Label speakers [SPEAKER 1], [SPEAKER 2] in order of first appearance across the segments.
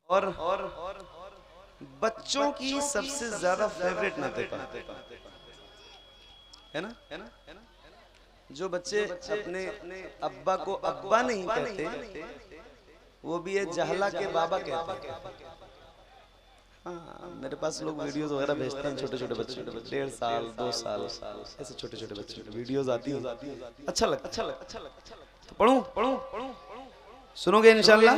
[SPEAKER 1] और बच्चों की सबसे ज्यादा फेवरेट नातेका है ना। जो बच्चे अपने अब्बा को अब्बा नहीं कहते वो भी है जहला के बाबा कहते हैं। हाँ, मेरे पास लोग वीडियोस वगैरह भेजते हैं, छोटे छोटे बच्चे 1.5 साल 2 साल ऐसे छोटे छोटे बच्चे वीडियोस आती है, अच्छा लगता। तो पढ़ूं सुनोगे इंशाल्लाह।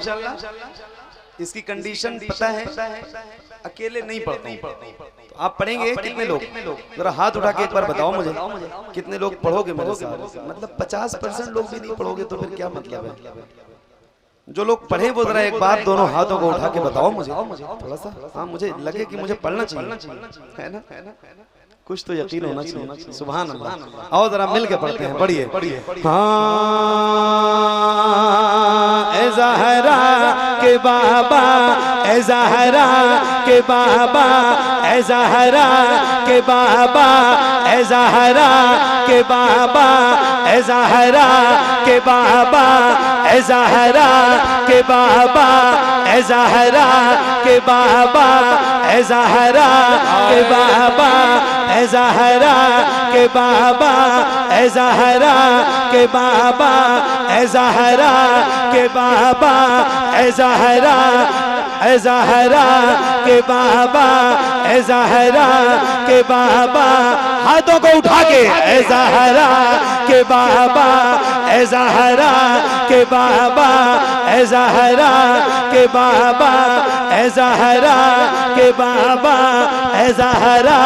[SPEAKER 1] इसकी कंडीशन पता है, अकेले नहीं पढ़ता हूँ तो आप पढ़ेंगे कितने लोग, जरा हाथ उठा के एक बार बताओ मुझे कितने लोग पढ़ोगे मेरे साथ। मतलब 50% लोग भी नहीं पढ़ोगे तो फिर क्या मतलब है। जो लोग पढ़े वो जरा एक बार दोनों हाथों को उठा के बताओ मुझे थोड़ा सा। हाँ, मुझे लगे कि मुझे पढ़ना चाहिए, है ना। कुछ तो यकीन होना चाहिए। सुभान अल्लाह। आओ जरा मिल के पढ़ते हैं, पढ़िए। हाँ, ए ज़हरा के बाबा, ए ज़हरा के बाबा, ए ज़हरा के बाबा, ए ज़हरा के बाबा, ए ज़हरा के बाबा, ए ज़हरा के बाबा, ए ज़हरा के बाबा, ए ज़हरा के बाबा, ए ज़हरा के बाबा, ए ज़हरा के बाबा, ए ज़हरा के बाबा, ए ज़हरा, ए ज़हरा के बाबा, ए ज़हरा के बाबा। हाथों को उठा के ए ज़हरा के बाबा, ए ज़हरा के बाबा, ए ज़हरा के बाबा, ए ज़हरा के बाबा, ए ज़हरा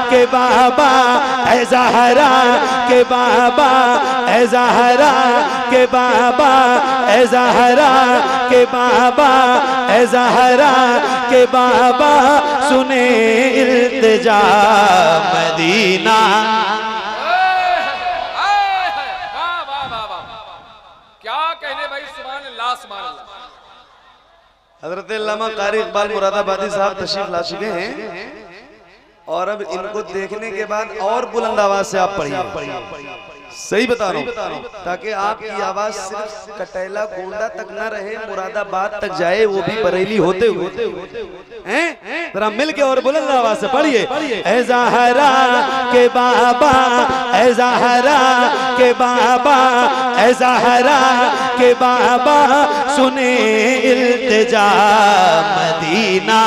[SPEAKER 1] के बाबा, ए ज़हरा के बाबा, ए ज़हरा के बाबा, ए ज़हरा के बाबा, ए ज़हरा के बाबा। सुने इल्तिजा मदीना।
[SPEAKER 2] क्या कहने भाई, सुभान अल्लाह सुभान अल्लाह।
[SPEAKER 1] हज़रत अल्लामा कारी इकबाल मुरादाबादी साहब तशरीफ ला चुके हैं और अब इनको देखने के बाद और बुलंद आवाज से आप पढ़िए। सही बता रहा हूँ, ताकि आपकी आवाज सिर्फ कटैला गोंडा तक ना रहे, मुरादाबाद तक जाए, वो भी बरेली होते हुए हैं। जरा मिल के और बुलंद आवाज से पढ़िए। ए ज़हरा के बाबा, ए ज़हरा के बाबा, ए ज़हरा के बाबा। सुने इल्तिजा मदीना,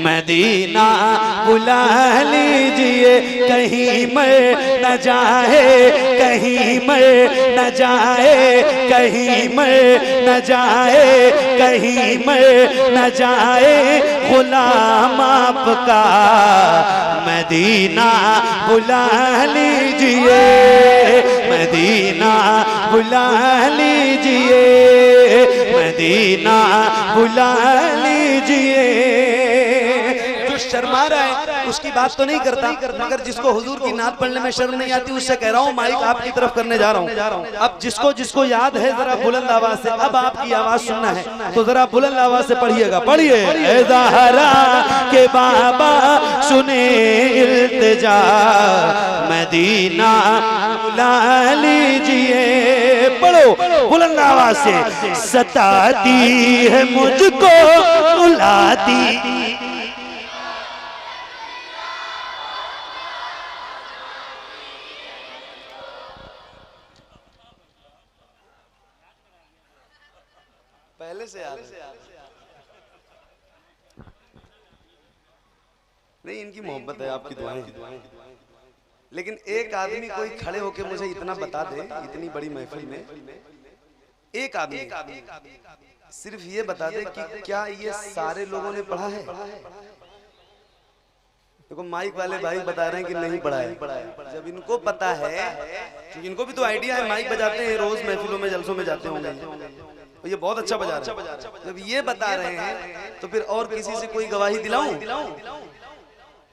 [SPEAKER 1] मदीना बुला लीजिए, कहीं मर न जाए, कहीं मर न जाए, कहीं मर न जाए, कहीं मर न जाए गुलाम आपका। मदीना बुला लीजिए, मदीना बुला लीजिए, मदीना बुला लीजिए। शर्मा रहा है उसकी बात तो नहीं करता, मगर जिसको हुजूर की नात पढ़ने में शर्म नहीं आती उससे कह रहा हूँ माइक आपकी तरफ करने जा रहा हूँ। अब जिसको याद है जरा बुलंद आवाज से, अब आपकी आवाज सुनना है तो जरा बुलंद आवाज से पढ़िएगा। पढ़िए। ए ज़हरा के बाबा, सुने इल्तिजा मदीना बुला लीजिए। पढ़ो बुलंद आवाज से। सताती है मुझको रुलाती, पहले से याद नहीं, इनकी मोहब्बत है, आपकी दुआएं। लेकिन एक आदमी कोई खड़े होके मुझे इतना बता दे, इतनी बड़ी महफिल में एक आदमी सिर्फ ये बता दे कि क्या ये सारे लोगों ने पढ़ा है। देखो माइक वाले भाई बता रहे हैं कि नहीं पढ़ा है। जब इनको पता है, क्योंकि इनको भी तो आइडिया है, माइक बजाते हैं रोज महफिलों में जलसों में जाते होंगे, तो ये बहुत अच्छा बजा रहे हैं। जब ये बता रहे हैं तो फिर और किसी से कोई गवाही दिलाऊं?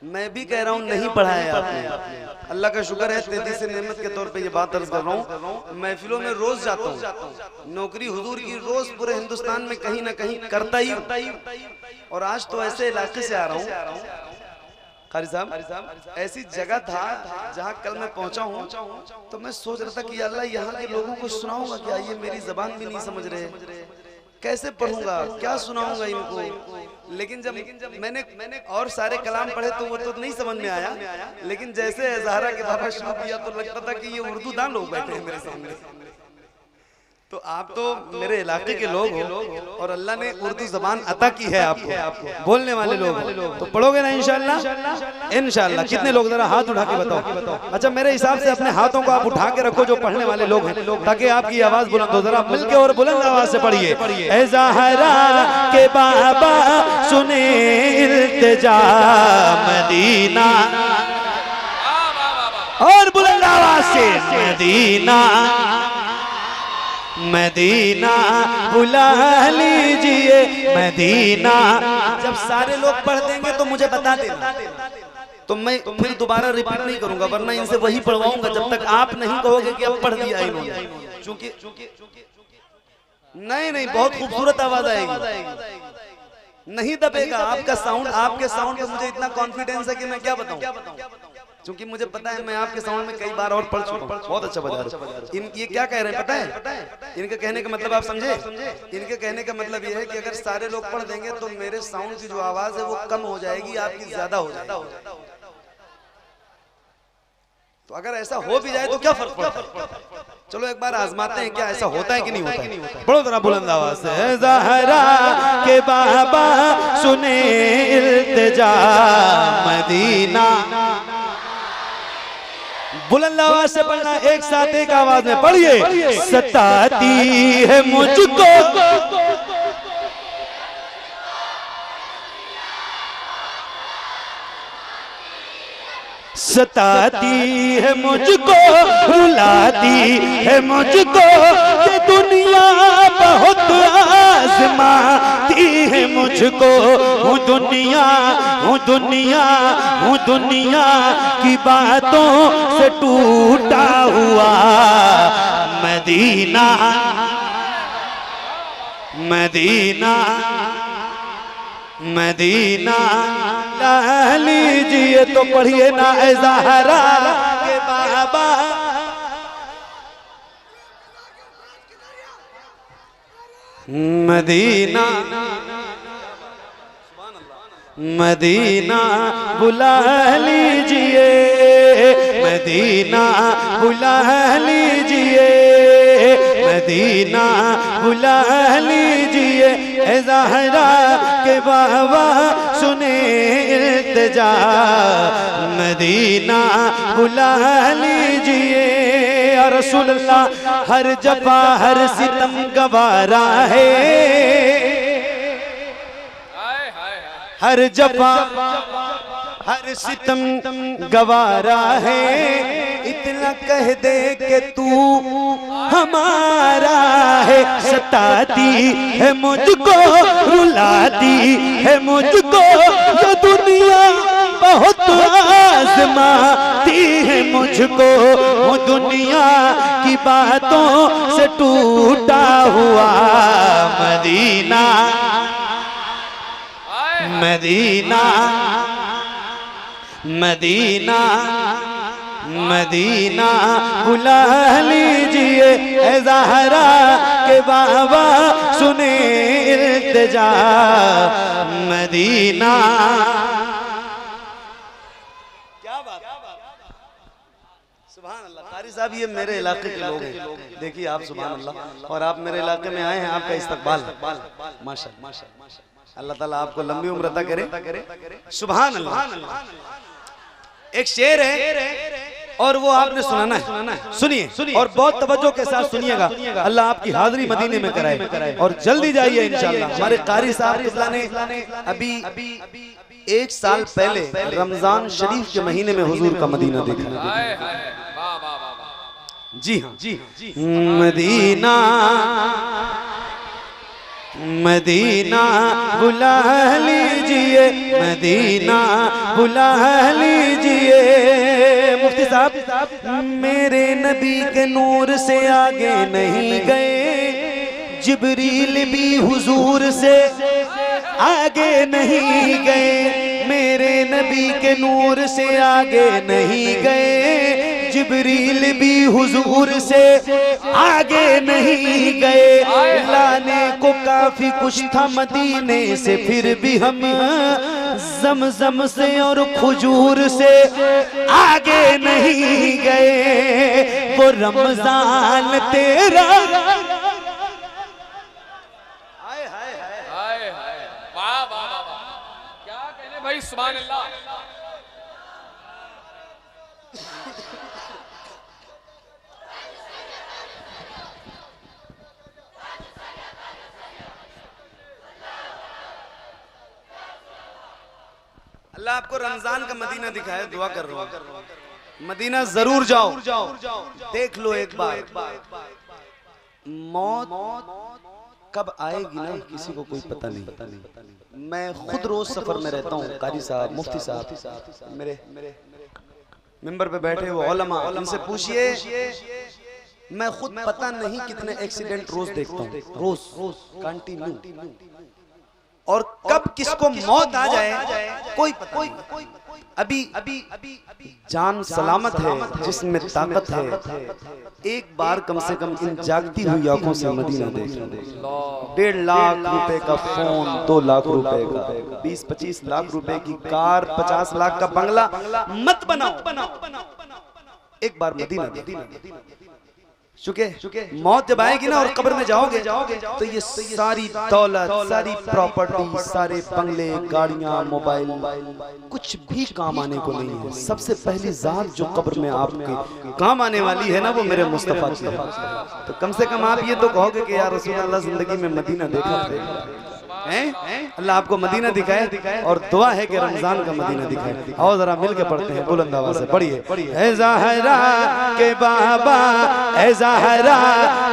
[SPEAKER 1] मैं भी कह रहा हूँ नहीं पढ़ा है आपने। अल्लाह का शुक्र है 33 नेमत के तौर पे ये बात अर्ज कर रहा हूँ। महफिलों में रोज जाता हूँ, नौकरी हुजूर की रोज पूरे हिंदुस्तान में कहीं ना कहीं करता ही। और आज तो ऐसे इलाके से आ रहा हूँ कारी साहब, ऐसी जगह था जहाँ कल मैं पहुंचा हूँ, तो मैं सोच रहा था कि अल्लाह यहाँ के लोगों को सुनाऊंगा क्या, ये मेरी जबान भी नहीं समझ रहे। कैसे पढ़ूंगा, क्या सुनाऊंगा इनको। लेकिन जब मैंने और सारे कलाम पढ़े तो वो तो नहीं समझ में आया, लेकिन जैसे ज़हरा के बाबा शुरू किया तो लगता था कि ये उर्दू दान लोग बैठे हैं मेरे सामने। तो आप तो मेरे इलाके के लोग हो और अल्लाह ने उर्दू जबान अता की है आपको, बोलने वाले लोग, तो पढ़ोगे ना इंशाअल्लाह। इंशाअल्लाह कितने लोग, जरा हाथ उठा के बताओ। अच्छा मेरे हिसाब से अपने हाथों को आप उठा के रखो जो पढ़ने वाले लोग हैं, ताकि आपकी आवाज बुलंद हो। जरा मिलके और बुलंद आवाज से पढ़िए, ऐ ज़हरा के बाबा सुने इल्तिजा मदीना, और बुलंद आवाज से मदीना मदीना बुला लीजिए मदीना। जब सारे लोग पढ़ देंगे तो मुझे बता देना, तो मैं फिर दोबारा रिपीट नहीं करूंगा, वरना इनसे वही पढ़वाऊंगा जब तक आप नहीं कहोगे कि अब पढ़ दिया इन्होंने। चूंकि नहीं बहुत खूबसूरत आवाज आएगी, नहीं दबेगा आपका साउंड। आपके साउंड पे मुझे इतना कॉन्फिडेंस है कि मैं क्या बताऊं, क्योंकि मुझे पता है मैं आपके साउंड में कई बार और पढ़ चुका हूं। बहुत अच्छा बजा रहे। ये क्या कह रहे हैं पता है? इनके कहने का मतलब आप समझे? इनके कहने का मतलब ये है कि अगर सारे लोग पढ़ देंगे तो मेरे साउंड की जो आवाज है वो कम हो जाएगी, आपकी ज्यादा हो जाएगी। तो अगर ऐसा हो भी जाए तो क्या फर्क पड़ता है? चलो एक बार आजमाते हैं क्या ऐसा होता है कि नहीं होता है। बड़ो तरह बुलंद आवाज से, ज़हरा के बाबा सुने इल्तिजा मदीना। बुलंद आवाज से पढ़ना, एक साथ एक आवाज में पढ़िए। सताती है मुझको सताती है मुझको, रुलाती है मुझको, ये दुनिया बहुत आज़माती है मुझको। हूँ दुनिया की बातों से टूटा हुआ मदीना मदीना मदीना ला लीजिए। तो पढ़िए ना ऐ ज़हरा के बाबा मदीना मदीना बुला लीजिए मदीना बुला लीजिए मदीना बुला लीजिए। ऐ ज़हरा के बाबा सुने इल्तिजा मदीना बुला लीजिए। या रसूल अल्लाह हर जफा हर सितम गवारा है, हर जफा हर सितम गवारा है। इतना कह दे कि तू हमारा है। सताती है मुझको, रुलाती है मुझको, ये दुनिया बहुत आज़माती है मुझको। वो दुनिया की बातों से टूटा हुआ मदीना मदीना मदीना मदीना बुला लीजिए। ऐ ज़हरा के बाबा सुने इल्तिजा मदीना। क्या बात, सुभान अल्लाह। कारी साहब ये मेरे इलाके के लोग हैं, देखिए आप, सुभान अल्लाह। और आप मेरे इलाके में आए हैं, आपका इस्तकबाल माशाअल्लाह। अल्लाह ताला आपको लंबी उम्र अता करे, सुभान अल्लाह। एक शेर है और वो आपने सुनाना है, सुनिए और बहुत तवज्जो के साथ सुनिएगा। अल्लाह आपकी हाजिरी मदीने में कराए और जल्दी जाइए इंशाअल्लाह। हमारे कारी साहब ने अभी 1 साल पहले रमजान शरीफ के महीने में हुजूर का मदीना देखा। जी हाँ, मदीना मदीना बुला लीजिए मदीना बुला लीजिए। मुफ्ती साहब मेरे नबी के नूर से आगे नहीं गए, जिब्रील भी हुजूर से आगे नहीं गए। मेरे नबी के नूर से आगे नहीं गए, जिब्रील भी हुजूर से आगे नहीं गए, लाने को काफी कुछ था मदीने से, फिर भी हम ज़मज़म से और खजूर से आगे नहीं गए। वो रमजान तेरा
[SPEAKER 2] वाह वाह वाह, क्या कहने भाई, सुभान अल्लाह।
[SPEAKER 1] अल्लाह आपको रमजान का मदीना दिखाए, दुआ कर रहा हूँ। मदीना जरूर जाओ, देख लो एक बार। मौत कब आएगी ना किसी को कोई पता नहीं। मैं खुद रोज सफर में रहता हूँ। कारी साहब, मुफ्ती साहब, मेरे मिंबर पे बैठे वो उलमा, इनसे पूछिए, मैं खुद पता नहीं कितने एक्सीडेंट रोज देखता हूँ, रोज कंटिन्यू। और कब किसको मौत आ जाए कोई पता नहीं। अभी जान सलामत है, जिसमें ताकत है, एक बार कम से कम इन जागती हुई आंखों से मदीना देख लो। 1.5 लाख रुपए का फोन, 2 लाख रुपए का, 20-25 लाख रुपए की कार, 50 लाख का बंगला मत बनाओ, एक बार मदीना। चुके मौत जब आएगी ना और कब्र में जाओगे तो ये सारी दौलत, सारी प्रॉपर्टी, सारे बंगले, गाड़ियां, मोबाइल कुछ भी काम आने को नहीं है। सबसे पहली जात जो कब्र में आपके काम आने वाली है ना, वो मेरे मुस्तफा की है। तो कम से कम आप ये तो कहोगे कि यार रसूल अल्लाह जिंदगी में मदीना देखा है। अल्लाह आपको मदीना दिखाए और दुआ है कि रमजान का मदीना दिखाए। आओ जरा मिल के पढ़ते हैं बुलंद आवाज से, पढ़िए। ऐ ज़हरा के बाबा, ऐ ज़हरा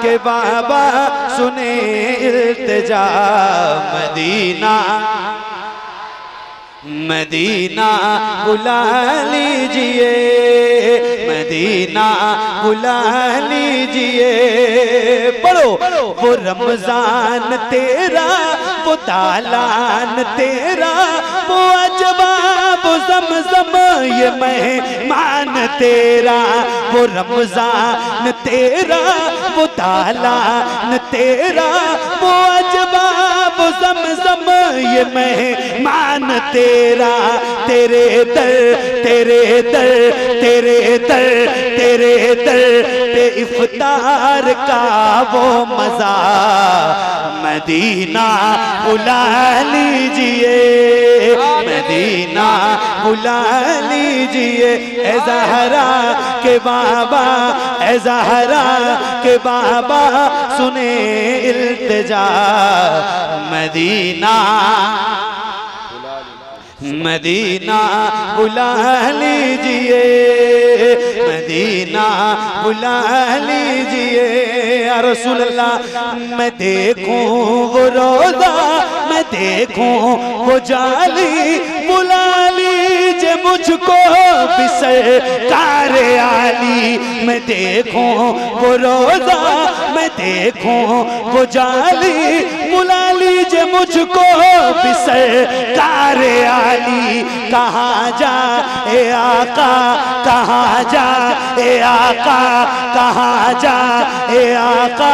[SPEAKER 1] के बाबा, सुने इल्तिजा, मदीना मदीना बुला लीजिए, मदीना बुला लीजिए। पढ़ो, वो रमजान तेरा, वो दालान तेरा, वो अजबा, वो ज़मज़म ये मेहमान तेरा। वो रमजान तेरा, वो दालान तेरा, वो अजबा, वो ज़मज़म ये मेहमान तेरा। तेरे दर, तेरे दर, तेरे दर, तेरे दर पे इफ्तार का वो मजा, मदीना बुला लीजिए, मदीना बुला लीजिए। ऐ ज़हरा के बाबा, ऐ ज़हरा के बाबा, सुने इल्तिजा, मदीना मदीना बुला लीजिए, मदीना बुला लीजिए। या रसूल अल्लाह, मैं देखूं वो रोज़ा, मैं देखूं वो जाली, बुला लीजिए मुझको भी सरकार आली। मैं देखूं वो रोज़ा, मैं देखूं वो जाली, बुला लीजिए मुझको भी सरकार आली। कहाँ जा ए आका, कहाँ जा ए आका, कहाँ जा ए आका,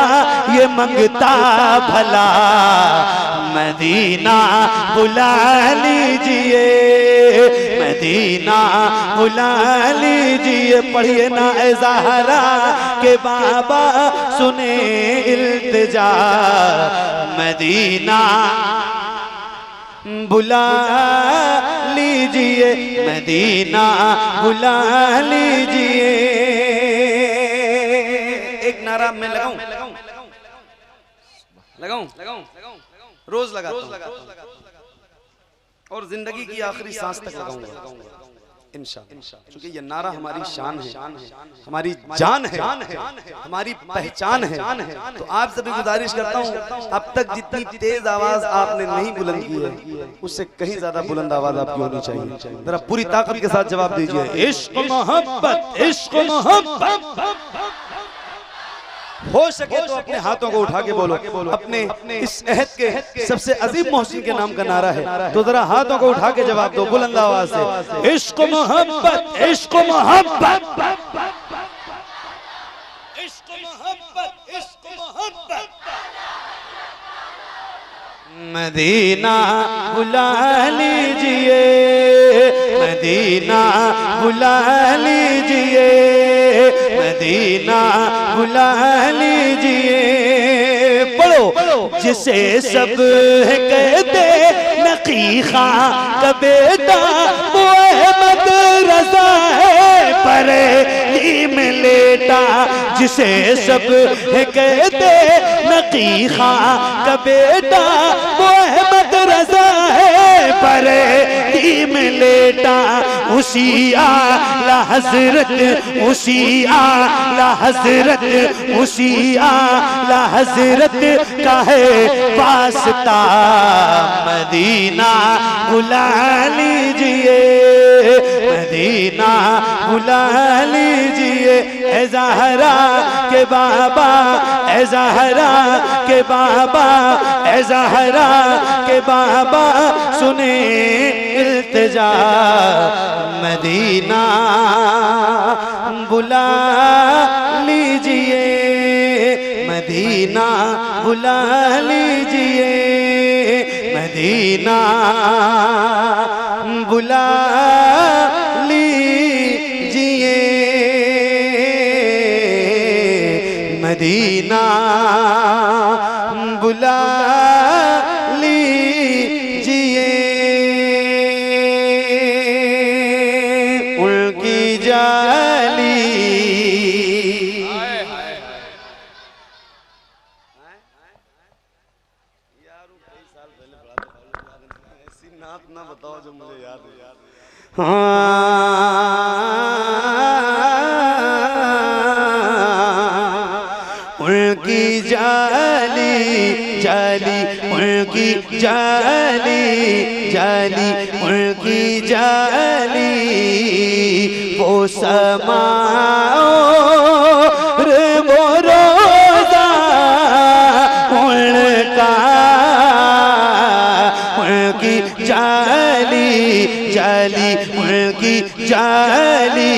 [SPEAKER 1] ये मंगता भला, मदीना बुला लीजिए, मदीना बुला लीजिए। पढ़िए ना ऐ ज़हरा के बाबा, सुने इल्तिजा, मदीना बुला लीजिए, मदीना बुला लीजिए। एक नारा मैं लगाऊं, रोज लगाता हूं और जिंदगी की आखिरी सांस तक लगाऊंगा इंशाअल्लाह, क्योंकि ये नारा हमारी शान है, हमारी जान है, हमारी पहचान है। तो आप सभी गुजारिश करता हूँ, अब तक जितनी तेज आवाज आपने नहीं बुलंद की है, उससे कहीं ज्यादा बुलंद आवाज आपकी होनी चाहिए। जरा पूरी ताकत के साथ जवाब दीजिए, इश्क मोहब्बत, इश्क मोहब्बत। हो सके तो अपने हाथों को उठा के बोलो, अपने इस अहद के सबसे अजीम मोहसिन के नाम का नारा है, तो जरा हाथों को उठा के जवाब दो बुलंद आवाज से, इश्क मोहब्बत, इश्क मोहब्बत। मदीना बुला लीजिए, मदीना बुला लीजिए, मदीना बुला लीजिए। पढ़ो। जिसे सब कहते नकी खां का बेटा वो अहमद रजा है बरेली में लेटा। जिसे सब कहते नकी खां का बेटा वो अहमद रजा है बरेली में लेटा। उसी आला हजरत, उसी आला हजरत, उसी आला हजरत का है वास्ता। मदीना बुला लीजिए, मदीना बुला लीजिए। ए ज़हरा के बाबा, ए ज़हरा के बाबा, ए ज़हरा के बाबा सुने इल्तिजा। मदीना बुला लीजिए, मदीना बुला लीजिए, मदीना बुला लीजिए, मदीना बुला लीजिए। उनकी जाली ना बताओ जो मुझे याद है। उनकी जाली जाली, उनकी जाली जाली, उनकी जाली वो समाओ रे वो रोज़ा उनका। उनकी जाली जाली, उनकी जाली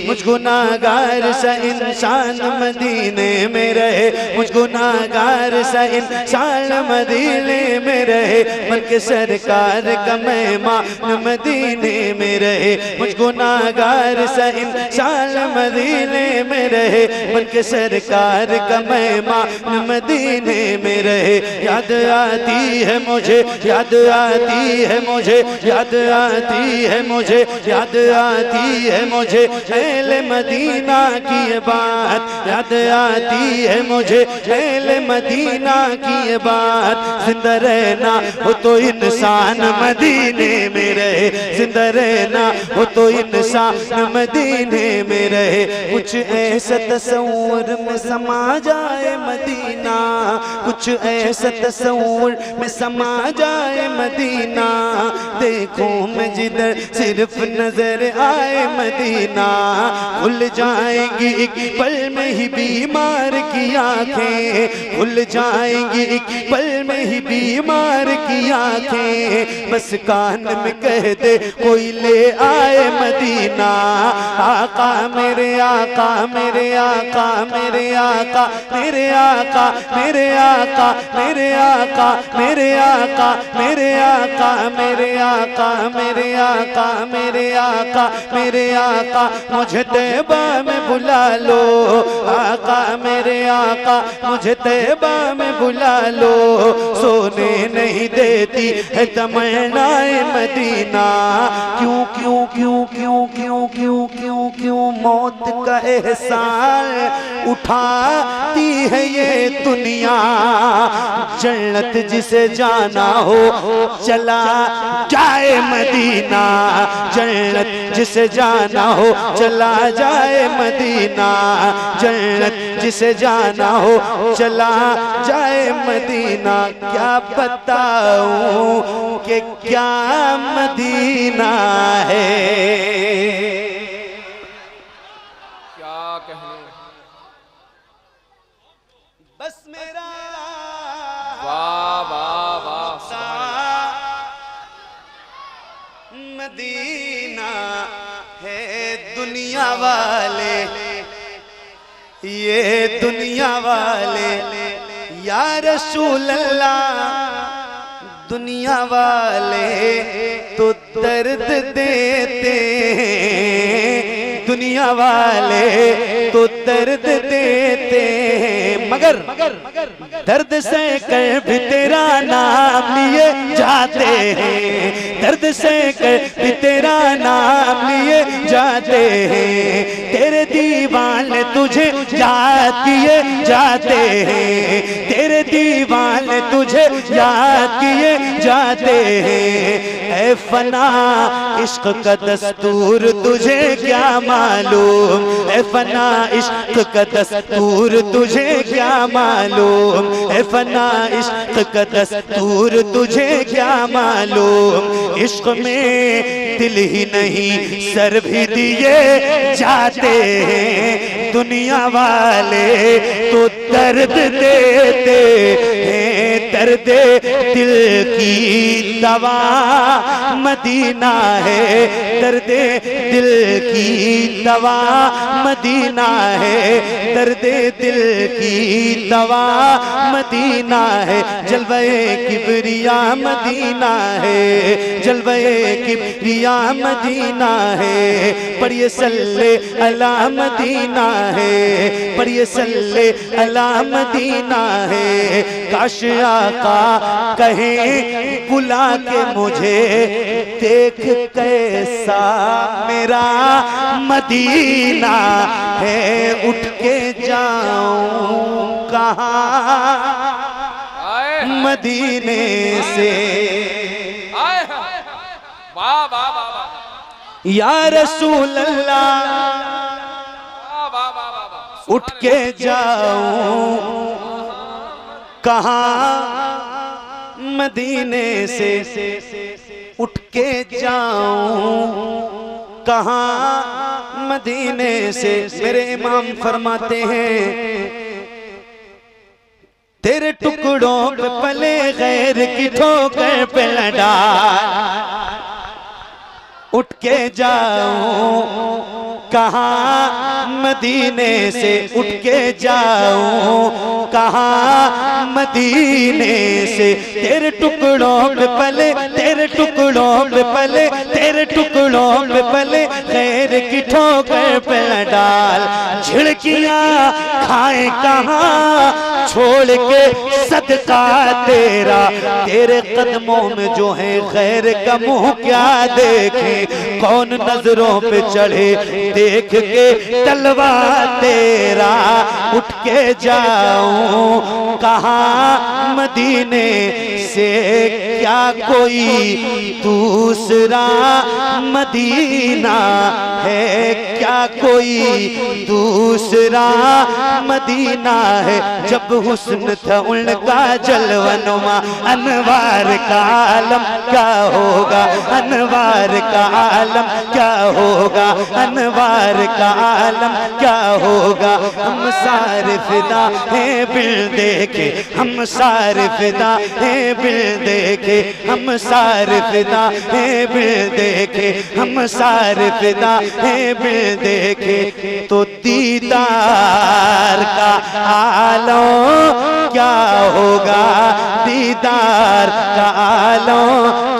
[SPEAKER 1] मुझ गुनाहगार सा इंसान मदीने में रहे, मुझ गुनाहगार सा इंसान मदीने में रहे। मन के सरकार का मेहमान मदीने में रहे, मुझ गुनाहगार सा इंसान मदीने में रहे। मन के सरकार का मेहमान मदीने में रहे। याद आती है मुझे, याद आती है मुझे, याद आती है मुझे, याद आती है मुझे अहले मदीना की ये बात। याद आती है मुझे अहले मदीना की ये बात। जिंदा रहना हो तो इंसान मदीने में रहे, जिंदा रहना हो तो इंसान मदीने में रहे। कुछ ऐसा तस्वुर में समा जाए मदीना, कुछ ऐसा तस्वुर में समा जाए मदीना। देखूं मैं जिधर सिर्फ नजर आए मदीना। खुल जाएंगी एक पल में ही बीमार की आंखें, खुल जाएंगी एक पल में ही बीमार की आंखें। बस कान में कह दे कोई ले आए मदीना। आका मेरे आका, मेरे आका, मेरे आका, मेरे आका, मेरे आका, मेरे आका, मेरे आका, मेरे आका, मेरे आका, मेरे आका, मेरे आका, मेरे आका मुझे तैबा में बुला लो। आका मेरे आका मुझे तैबा में बुला लो। सोने नहीं देती है तमन्नाए मदीना। क्यों क्यों क्यों क्यों क्यों क्यों क्यों क्यों मौत का एहसास उठाती है ये दुनिया। जन्नत जिसे जाना हो चला जाए मदीना, जन्नत जिसे जाना हो चला जाए मदीना, जन्नत जिसे जाना हो चला जाए मदीना। क्या बताऊं कि क्या मदीना है,
[SPEAKER 2] क्या कहने।
[SPEAKER 1] बस मेरा
[SPEAKER 2] वाह वाह वाह
[SPEAKER 1] मदीना है। दुनिया वाले ये दुनिया वाले या रसूल अल्लाह दुनिया वाले तो दर्द देते हैं, दुनिया वाले तो दर्द देते हैं, मगर दर्द से कर भी तेरा नाम लिए जाते हैं, दर्द से कर भी तेरा नाम लिए जाते हैं, तेरे दीवाने तुझे याद किए जाते हैं, तेरे दीवाने तुझे याद किए जाते हैं। ऐ फना इश्क का दस्तूर तुझे क्या मालूम, ऐ फना इश्क का दस्तूर तुझे क्या मालूम, ऐ फना इश्क का दस्तूर तुझे क्या मालूम। इश्क में दिल ही नहीं सर भी दिए जाते हैं, दुनिया वाले तो दर्द देते हैं, दर्द दिल की दवा मदीना है, दर्द दिल की दवा मदीना है, दर्द दिल की दवा मदीना है। जलवे किबरिया मदीना है, जलवे किबरिया मदीना है, पढ़िए सल्ले अला मदीना है, पढ़िए सल्ले अला मदीना है। काश आका कहे बुला के मुझे देख कैसा मेरा मदीना है, उठ के जाऊं कहाँ मदीने से।
[SPEAKER 2] वाह वाह वाह वाह,
[SPEAKER 1] या रसूल अल्लाह
[SPEAKER 2] वाह वाह वाह वाह,
[SPEAKER 1] उठ के जाऊं कहाँ मदीने से, उठ के जाऊं कहाँ मदीने से। मेरे इमाम फरमाते हैं तेरे टुकड़ों पे पले गैर की ठोकर पे लड़ा, उठ के जाऊं कहाँ मदीने से, उठ के जाऊं कहाँ मदीने से। तेरे टुकड़ों पे पले, तेरे टुकड़ों पे पले, तेरे टुकड़ों पे पले गैर की ठोकर पे डाल। झिड़कियाँ खाए कहाँ छोड़ के सदका तेरा, तेरे कदमों में जो है खैर का मुँह क्या देखे, कौन नजरों पे चढ़े देख के तलवा तेरा। उठ के जाऊं कहाँ मदीने से, क्या कोई दूसरा मदीना है, क्या कोई दूसरा मदीना है। जब हुस्न था उनका जलवनुमा, अनवार का आलम क्या होगा, अनवार का आलम क्या होगा, अनवार का आलम क्या होगा। हम सारे फिदा हैं बिल देखे, हम सारे फिदा हैं बिल देखे, हम सारे फिदा हैं बिल देखे, हम सारे फिदा हैं बिल देखे। तो दीदार का आलम क्या होगा, दीदार का आलम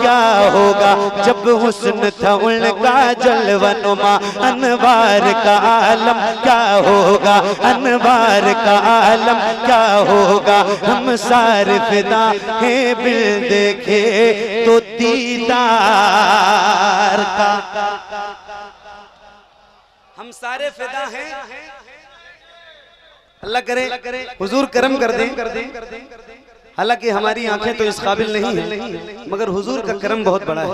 [SPEAKER 1] क्या होगा। जब हुस्न था उनका जलवनुमा, अनवार का आलम क्या होगा, अनवार का आलम क्या होगा। हम सारे फिदा हैं बिल देखे तो दीदार का, हम सारे फिदा हैं। अल्लाह करे हुजूर करम कर दें। हालांकि हमारी आंखें तो इस काबिल नहीं है, मगर हुजूर का करम बहुत बड़ा है।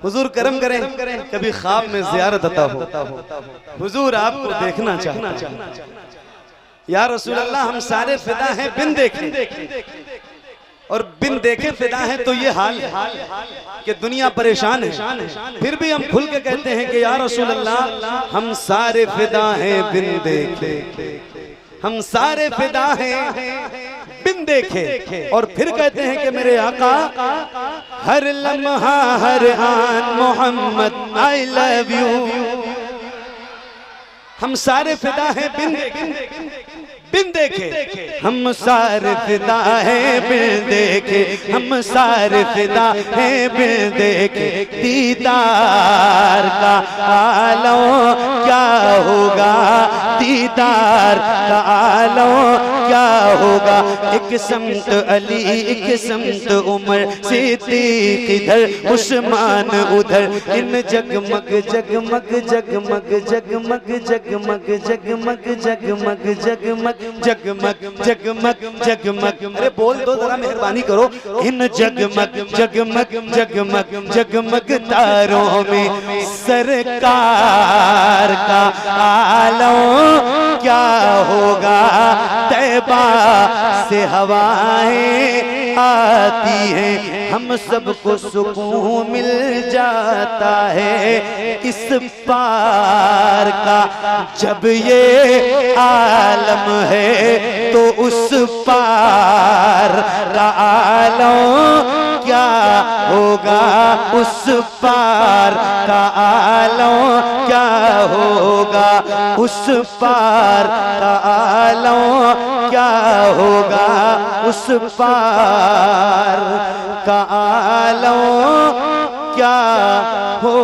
[SPEAKER 1] हुजूर करम करें, कभी ख्वाब में ज़ियारत अता हो, हुजूर आपको देखना चाहते हैं। या रसूल अल्लाह हम सारे फिदा हैं बिन देखे, और बिन देखे फिदा है। तो ये हाल कि दुनिया परेशान है, फिर भी हम खुल के कहते हैं कि या रसूल अल्लाह हम सारे फिदा हैं बिन देखे, हम सारे फिदा हैं बिन देखे। और फिर कहते हैं कि मेरे आका हर लम्हा हर आन मोहम्मद आई लव यू। हम सारे फिदा हैं बिन देखे, बिन देखे हम सारे फिदा है, बिन देखे हम सारे फिदा है, बिन देखे दीदार का आलम क्या होगा, दीदार का आलम क्या होगा। एक समत अली, एक समत उमर, सिद्दीक इधर, उस्मान उधर, इन जगमग जगमग जगमग जगमग जगमग जगमग जगमग जगमग जगमग जगमग जगमग, अरे बोल दो जरा, मेहरबानी करो। इन जगमग जगमग जगमग जगमग तारों में सरकार का आलम क्या होगा। तैबा से हवाएं आती हैं, हम सबको सुकून मिल जाता है इस पार का। जब ये आलम है तो उस पार का आलम क्या होगा, उस पार का आलम क्या होगा, उस पार का आलम क्या होगा, उस पार का आलम क्या हो